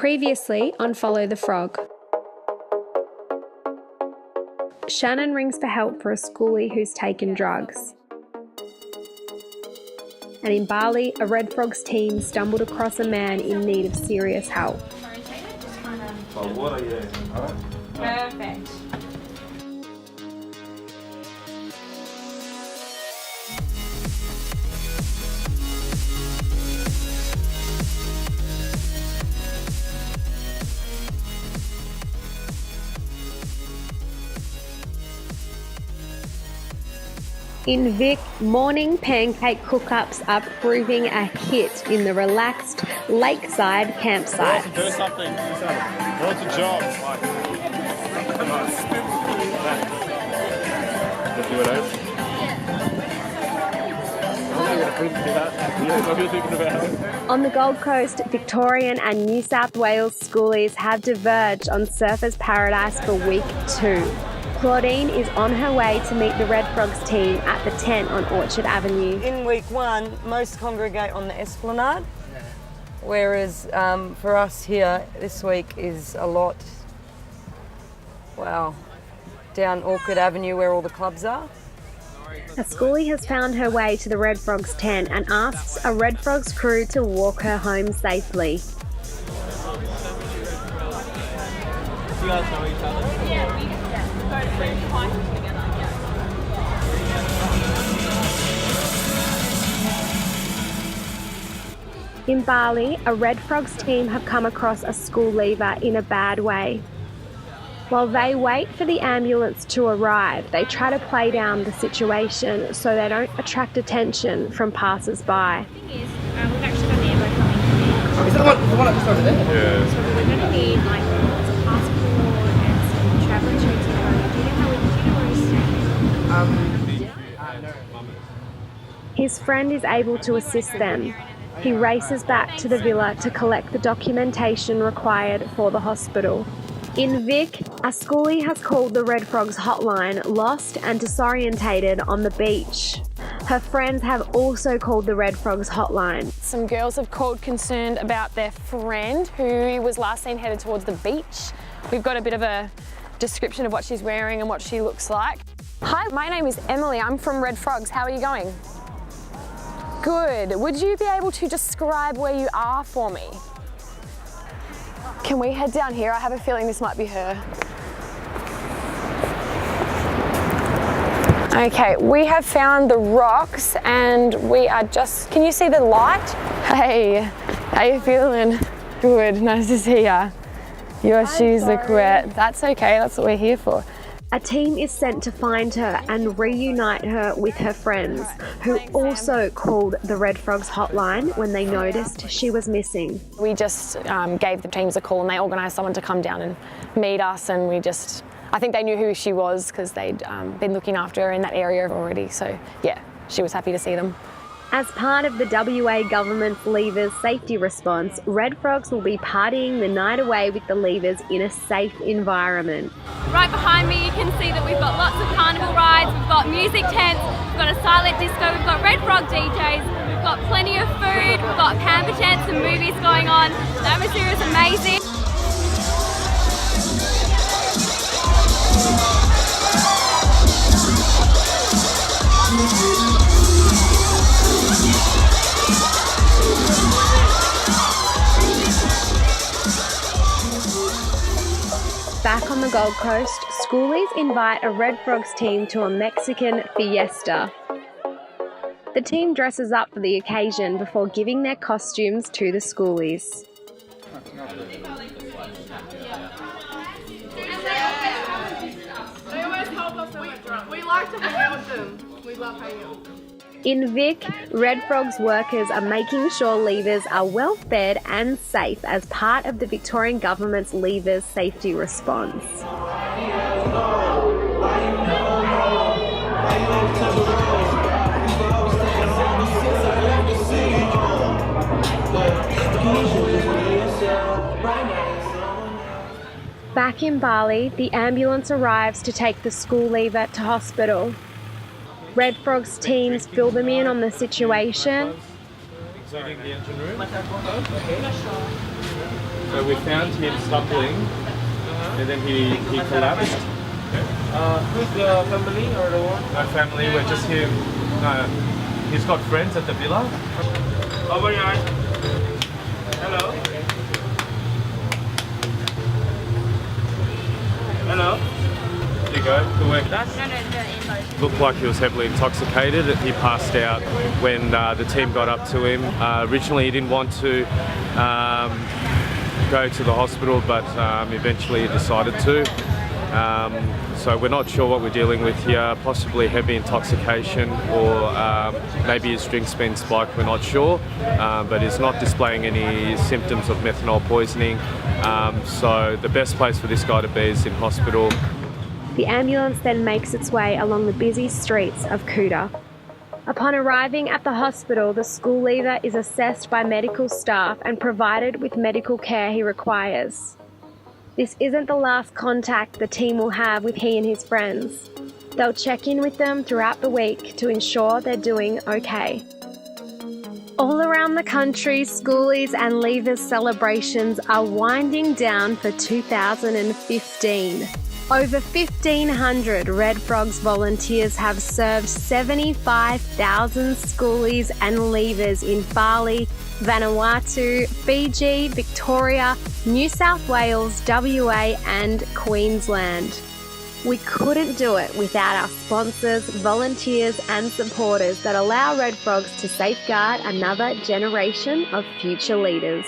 Previously on Follow the Frog. Shannon rings for help for a schoolie who's taken drugs. And in Bali, a Red Frogs team stumbled across a man in need of serious help. Perfect. In Vic, morning pancake cook-ups are proving a hit in the relaxed lakeside campsite. Do something. What's a job? On the Gold Coast, Victorian and New South Wales schoolies have diverged on Surfers Paradise for week 2. Claudine is on her way to meet the Red Frogs team at the tent on Orchard Avenue. In week 1, most congregate on the Esplanade, whereas for us here this week is a lot, down Orchard Avenue where all the clubs are. A schoolie has found her way to the Red Frogs tent and asks a Red Frogs crew to walk her home safely. You guys know each other? Yeah, we go to climbing together. In Bali, a Red Frogs team have come across a school leaver in a bad way. While they wait for the ambulance to arrive, they try to play down the situation so they don't attract attention from passers-by. The thing is, we've actually got an ambo coming in. Is that the one that's over there? Yeah. So we're going to need like a passport and some travel insurance. Do you know where he's staying? His friend is able to assist them. He races back to the villa to collect the documentation required for the hospital. In Vic, a schoolie has called the Red Frogs hotline lost and disorientated on the beach. Her friends have also called the Red Frogs hotline. Some girls have called concerned about their friend who was last seen headed towards the beach. We've got a bit of a description of what she's wearing and what she looks like. Hi, my name is Emily. I'm from Red Frogs. How are you going? Good. Would you be able to describe where you are for me? Can we head down here? I have a feeling this might be her. Okay, we have found the rocks and we are just, can you see the light? Hey, how you feeling? Good, nice to see ya. Your shoes look wet. That's okay, that's what we're here for. A team is sent to find her and reunite her with her friends, who also called the Red Frogs hotline when they noticed she was missing. We just gave the teams a call and they organised someone to come down and meet us, and I think they knew who she was because they'd been looking after her in that area already. So yeah, she was happy to see them. As part of the WA government's Leavers safety response, Red Frogs will be partying the night away with the Leavers in a safe environment. Right behind me, you can see that we've got lots of carnival rides, we've got music tents, we've got a silent disco, we've got Red Frog DJs, we've got plenty of food, we've got pamper tents and movies going on. The atmosphere is amazing. Back on the Gold Coast, schoolies invite a Red Frogs team to a Mexican fiesta. The team dresses up for the occasion before giving their costumes to the schoolies. They always help us when we're drunk. We like to hang out with them. We love hanging out with them. In Vic, Red Frogs workers are making sure leavers are well fed and safe as part of the Victorian Government's Leavers safety response. Back in Bali, the ambulance arrives to take the school leaver to hospital. Red Frogs teams fill them in on the situation. Including the engine room. So we found him scuffling, and then he collapsed. Who's the family or the one? No family, we're just him. No, he's got friends at the villa. Over your eyes. Hello. Hello. There you go, good work. Looked like he was heavily intoxicated. He passed out when the team got up to him. Originally he didn't want to go to the hospital, but eventually he decided to. So we're not sure what we're dealing with here, possibly heavy intoxication or maybe his drink's been spiked, we're not sure, but he's not displaying any symptoms of methanol poisoning. So the best place for this guy to be is in hospital. The ambulance then makes its way along the busy streets of Kuta. Upon arriving at the hospital, the school leaver is assessed by medical staff and provided with medical care he requires. This isn't the last contact the team will have with he and his friends. They'll check in with them throughout the week to ensure they're doing okay. All around the country, Schoolies and Leavers celebrations are winding down for 2015. Over 1,500 Red Frogs volunteers have served 75,000 Schoolies and Leavers in Bali, Vanuatu, Fiji, Victoria, New South Wales, WA and Queensland. We couldn't do it without our sponsors, volunteers and supporters that allow Red Frogs to safeguard another generation of future leaders.